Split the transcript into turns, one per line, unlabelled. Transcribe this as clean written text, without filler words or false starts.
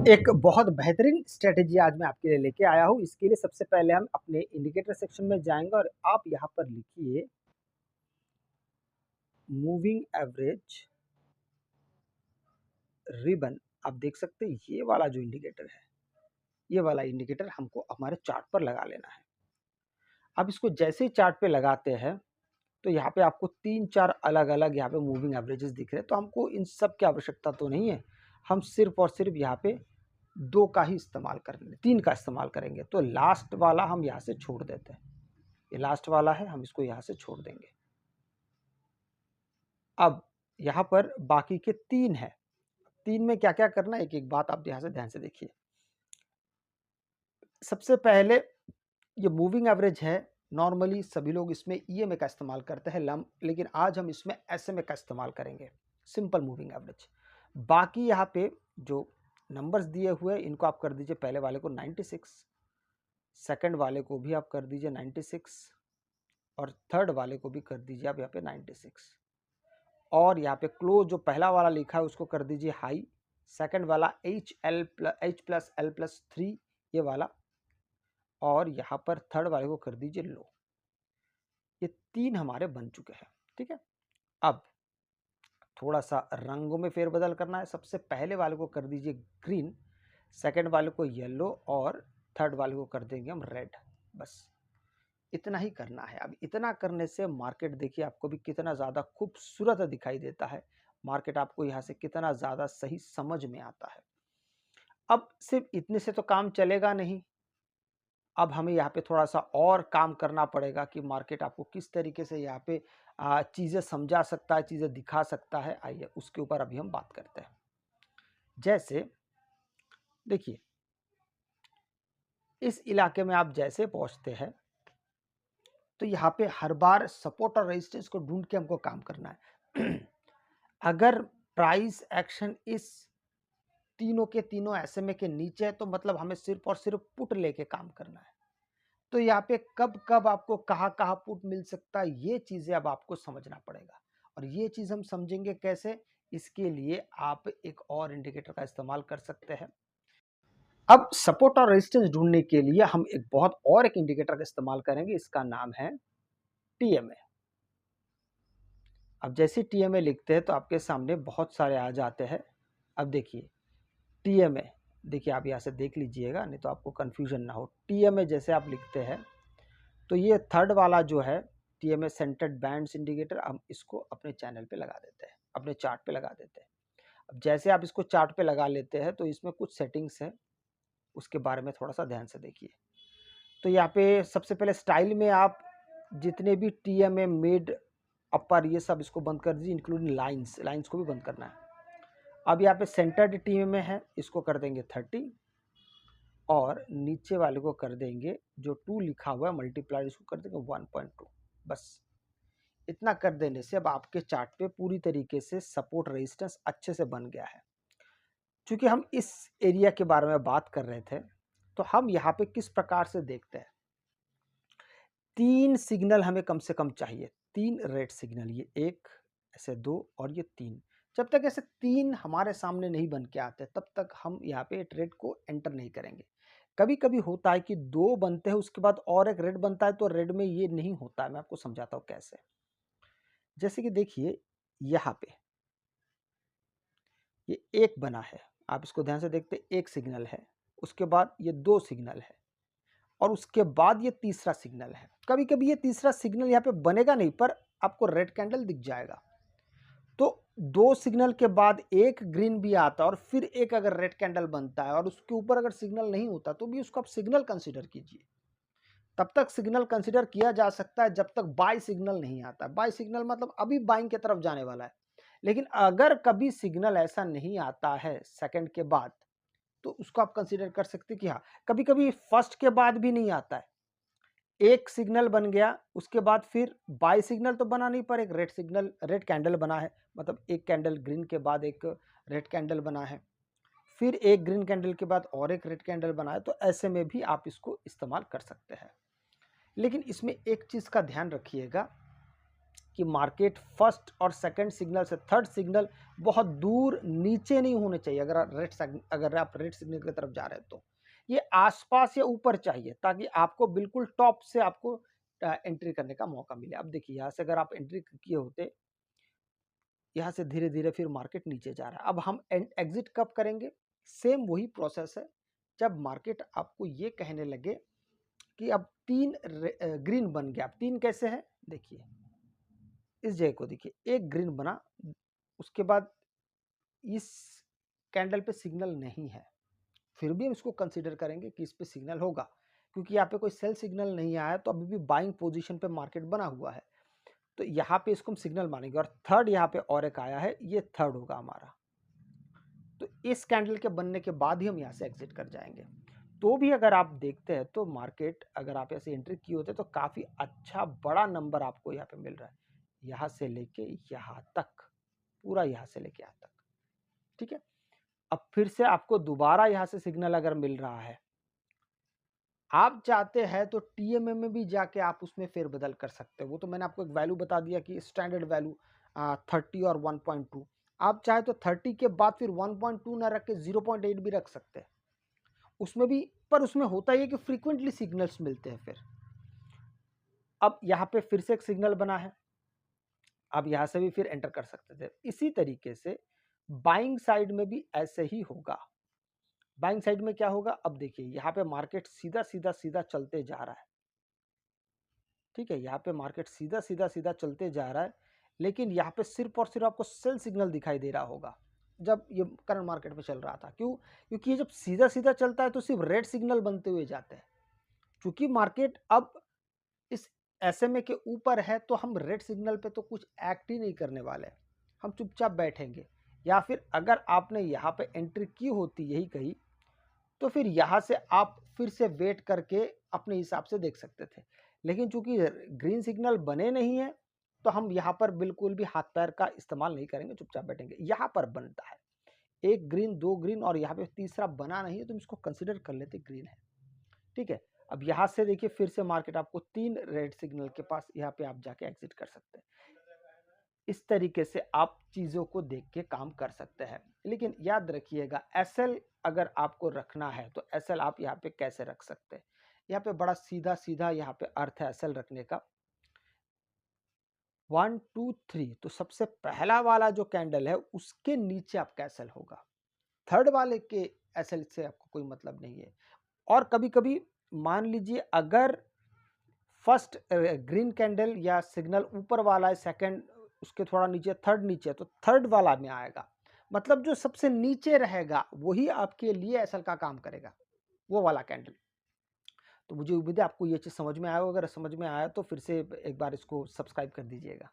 एक बहुत बेहतरीन स्ट्रेटेजी आज मैं आपके लिए लेके आया हूँ। इसके लिए सबसे पहले हम अपने इंडिकेटर सेक्शन में जाएँगे और आप यहाँ पर लिखिए मूविंग एवरेज रिबन। आप देख सकते हैं ये वाला जो इंडिकेटर है, ये वाला इंडिकेटर हमको हमारे चार्ट पर लगा लेना है। अब इसको जैसे ही चार्ट पे लगाते हैं, तो यहाँ पे आपको 3-4 अलग-अलग यहाँ पे मूविंग एवरेजेस दिख रहे हैं, तो हमको इन सब की आवश्यकता तो नहीं है। हम सिर्फ़ और सिर्फ़ यहाँ पे 2 का ही इस्तेमाल करेंगे, 3 का इस्तेमाल करेंगे। तो लास्ट वाला हम यहाँ से छोड़ देते हैं। ये लास्ट वाला है, हम इसको यहाँ से छोड़ देंगे। अब यहाँ पर बाकी के 3 हैं। 3 में क्या-क्या करना है, एक-एक बात आप यहाँ से ध्यान से देखिए। सबसे पहले ये मूविंग एवरेज है, नॉर्मली सभी लोग इसमें ईएमए का इस्तेमाल करते हैं लेकिन आज हम इसमें एसएमए का इस्तेमाल करेंगे, सिंपल मूविंग एवरेज। बाकी यहाँ पे जो नंबर्स दिए हुए हैं इनको आप कर दीजिए, पहले वाले को 96, सेकंड वाले को भी आप कर दीजिए 96 और थर्ड वाले को भी कर दीजिए आप यहाँ पे 96 और यहाँ पे क्लोज जो पहला वाला लिखा है उसको कर दीजिए हाई, सेकंड वाला एच प्लस एल प्लस 3 ये वाला और यहाँ पर थर्ड वाले को कर दीजिए लो। ये 3 हमारे बन चुके हैं, ठीक है। अब थोड़ा सा रंगों में फेरबदल करना है। सबसे पहले वाले को कर दीजिए ग्रीन, सेकंड वाले को येलो और थर्ड वाले को कर देंगे हम रेड। बस इतना ही करना है। अब इतना करने से मार्केट देखिए आपको भी कितना ज़्यादा खूबसूरत दिखाई देता है। मार्केट आपको यहाँ से कितना ज़्यादा सही समझ में आता है। अब सिर्फ इतने से तो काम चलेगा नहीं, अब हमें यहाँ पे थोड़ा सा और काम करना पड़ेगा कि मार्केट आपको किस तरीके से यहाँ पे चीज़ें समझा सकता है, चीज़ें दिखा सकता है। आइए उसके ऊपर अभी हम बात करते हैं। जैसे देखिए इस इलाके में आप जैसे पहुंचते हैं तो यहाँ पे हर बार सपोर्ट और रेजिस्टेंस को ढूंढ के हमको काम करना है। अगर प्राइस एक्शन इस तीनों के तीनों एसएमए के नीचे है तो मतलब हमें सिर्फ और सिर्फ पुट लेके काम करना है। तो यहाँ पे कब कब आपको कहाँ पुट मिल सकता है, ये चीजें अब आपको समझना पड़ेगा। और ये चीज हम समझेंगे कैसे, इसके लिए आप एक और इंडिकेटर का इस्तेमाल कर सकते हैं। अब सपोर्ट और रेजिस्टेंस ढूंढने के लिए हम एक इंडिकेटर का इस्तेमाल करेंगे, इसका नाम है टीएमए। अब जैसे टीएमए लिखते हैं तो आपके सामने बहुत सारे आ जाते हैं। अब देखिए टीएमए, देखिए आप यहाँ से देख लीजिएगा नहीं तो आपको कंफ्यूजन ना हो। टीएमए जैसे आप लिखते हैं तो ये थर्ड वाला जो है टीएमए सेंटर्ड बैंड्स इंडिकेटर, हम इसको अपने चैनल पे लगा देते हैं, अपने चार्ट पे लगा देते हैं। अब जैसे आप इसको चार्ट पे लगा लेते हैं तो इसमें कुछ सेटिंग्स है, उसके बारे में थोड़ा सा ध्यान से देखिए। तो यहाँ पे सबसे पहले स्टाइल में आप जितने भी टीएमए मिड अपर ये सब इसको बंद कर दीजिए, इंक्लूडिंग लाइंस को भी बंद करना है। अब यहाँ पे सेंटर्ड टीएमए है, इसको कर देंगे 30 और नीचे वाले को कर देंगे जो 2 लिखा हुआ है मल्टीप्लाई, इसको कर देंगे 1.2। बस इतना कर देने से अब आपके चार्ट पे पूरी तरीके से सपोर्ट रेजिस्टेंस अच्छे से बन गया है। क्योंकि हम इस एरिया के बारे में बात कर रहे थे तो हम यहाँ पे किस प्रकार से देखते हैं, 3 सिग्नल हमें कम से कम चाहिए, 3 रेड सिग्नल, ये 1 ऐसे 2 और ये 3। जब तक ऐसे 3 हमारे सामने नहीं बन के आते तब तक हम यहाँ पे ट्रेड को एंटर नहीं करेंगे। कभी कभी होता है कि 2 बनते हैं उसके बाद और एक रेड बनता है, तो रेड में ये नहीं होता है। मैं आपको समझाता हूँ कैसे। जैसे कि देखिए यहाँ पे ये 1 बना है, आप इसको ध्यान से देखते, 1 सिग्नल है, उसके बाद ये 2 सिग्नल है और उसके बाद ये तीसरा सिग्नल है। कभी कभी ये तीसरा सिग्नल यहाँ पे बनेगा नहीं पर आपको रेड कैंडल दिख जाएगा। तो 2 सिग्नल के बाद एक ग्रीन भी आता है और फिर एक अगर रेड कैंडल बनता है और उसके ऊपर अगर सिग्नल नहीं होता तो भी उसको आप सिग्नल कंसीडर कीजिए। तब तक सिग्नल कंसीडर किया जा सकता है जब तक बाय सिग्नल नहीं आता। बाय सिग्नल मतलब अभी बाइंग की तरफ जाने वाला है। लेकिन अगर कभी सिग्नल ऐसा नहीं आता है सेकंड के बाद तो उसको आप कंसीडर कर सकते कि हाँ, कभी कभी फर्स्ट के बाद भी नहीं आता है, एक सिग्नल बन गया उसके बाद फिर बाय सिग्नल तो बना नहीं पर एक रेड कैंडल बना है, मतलब एक कैंडल ग्रीन के बाद एक रेड कैंडल बना है, फिर एक ग्रीन कैंडल के बाद और एक रेड कैंडल बना है। तो ऐसे में भी आप इसको इस्तेमाल कर सकते हैं। लेकिन इसमें एक चीज का ध्यान रखिएगा, कि मार्केट फर्स्ट और सेकंड सिग्नल से थर्ड सिग्नल बहुत दूर नीचे नहीं होने चाहिए। अगर आप रेड सिग्नल की तरफ जा रहे हैं तो ये आसपास या ऊपर चाहिए, ताकि आपको बिल्कुल टॉप से आपको एंट्री करने का मौका मिले। अब देखिए यहाँ से अगर आप एंट्री किए होते, यहाँ से धीरे धीरे फिर मार्केट नीचे जा रहा है। अब हम एग्जिट कब करेंगे? सेम वही प्रोसेस है, जब मार्केट आपको ये कहने लगे कि अब 3 ग्रीन बन गया। अब 3 कैसे है देखिए, इस जगह को देखिए, एक ग्रीन बना, उसके बाद इस कैंडल पे सिग्नल नहीं है, फिर भी हम इसको कंसीडर करेंगे कि इस पे सिग्नल होगा, क्योंकि यहाँ पे कोई सेल सिग्नल नहीं आया, तो अभी भी बाइंग पोजीशन पे मार्केट बना हुआ है, तो यहाँ पे इसको हम सिग्नल मानेंगे। और थर्ड यहाँ पे और एक आया है, ये थर्ड होगा हमारा, तो इस कैंडल के बनने के बाद ही हम यहाँ से एग्जिट कर जाएंगे। तो भी अगर आप देखते हैं तो मार्केट, अगर आप ऐसे एंट्री किए होते तो काफी अच्छा बड़ा नंबर आपको यहाँ पे मिल रहा है, यहाँ से लेके यहाँ तक, पूरा यहाँ से लेके यहाँ तक, ठीक है। अब फिर से आपको दोबारा यहाँ से सिग्नल अगर मिल रहा है, आप चाहते हैं तो टीएमए में भी जाके आप उसमें फेरबदल कर सकते हो। वो तो मैंने आपको एक वैल्यू बता दिया कि स्टैंडर्ड वैल्यू 30 और 1.2, आप चाहे तो 30 के बाद फिर 1.2 ना रख के 0.8 भी रख सकते हैं उसमें भी, पर उसमें होता ही है कि फ्रीक्वेंटली सिग्नल्स मिलते हैं। फिर अब यहाँ पे फिर से एक सिग्नल बना है, आप यहाँ से भी फिर एंटर कर सकते थे। इसी तरीके से बाइंग साइड में भी ऐसे ही होगा। बाइंग साइड में क्या होगा, अब देखिए यहाँ पे मार्केट सीधा सीधा सीधा चलते जा रहा है, ठीक है, यहाँ पे मार्केट सीधा सीधा सीधा चलते जा रहा है, लेकिन यहाँ पे सिर्फ और सिर्फ आपको सेल सिग्नल दिखाई दे रहा होगा जब ये करंट मार्केट में चल रहा था। क्यों? क्योंकि ये जब सीधा सीधा चलता है तो सिर्फ रेड सिग्नल बनते हुए जाते हैं। क्योंकि मार्केट अब इस एसएमए के ऊपर है, तो हम रेड सिग्नल पे तो कुछ एक्ट ही नहीं करने वाले, हम चुपचाप बैठेंगे। या फिर अगर आपने यहाँ पे एंट्री की होती यही कहीं, तो फिर यहाँ से आप फिर से वेट करके अपने हिसाब से देख सकते थे। लेकिन चूंकि ग्रीन सिग्नल बने नहीं है, तो हम यहाँ पर बिल्कुल भी हाथ पैर का इस्तेमाल नहीं करेंगे, चुपचाप बैठेंगे। यहाँ पर बनता है एक ग्रीन, दो ग्रीन, और यहाँ पे तीसरा बना नहीं है, तो इसको कंसिडर कर लेते ग्रीन है, ठीक है। अब यहाँ से देखिए फिर से मार्केट आपको 3 रेड सिग्नल के पास, यहाँ पे आप जाके एग्जिट कर सकते हैं। इस तरीके से आप चीज़ों को देख के काम कर सकते हैं। लेकिन याद रखिएगा, एसएल अगर आपको रखना है तो एसएल आप यहाँ पे कैसे रख सकते हैं? यहाँ पे बड़ा सीधा सीधा यहाँ पे अर्थ है एसएल रखने का। 1 2 3, तो सबसे पहला वाला जो कैंडल है उसके नीचे आपका एसएल होगा, थर्ड वाले के एसएल से आपको कोई मतलब नहीं है। और कभी कभी मान लीजिए अगर फर्स्ट ग्रीन कैंडल या सिग्नल ऊपर वाला है, सेकंड उसके थोड़ा नीचे, थर्ड नीचे, तो थर्ड वाला में आएगा, मतलब जो सबसे नीचे रहेगा वही आपके लिए एसएल का काम करेगा, वो वाला कैंडल। तो मुझे उम्मीद है आपको ये चीज़ समझ में आया होगा। अगर समझ में आया तो फिर से एक बार इसको सब्सक्राइब कर दीजिएगा।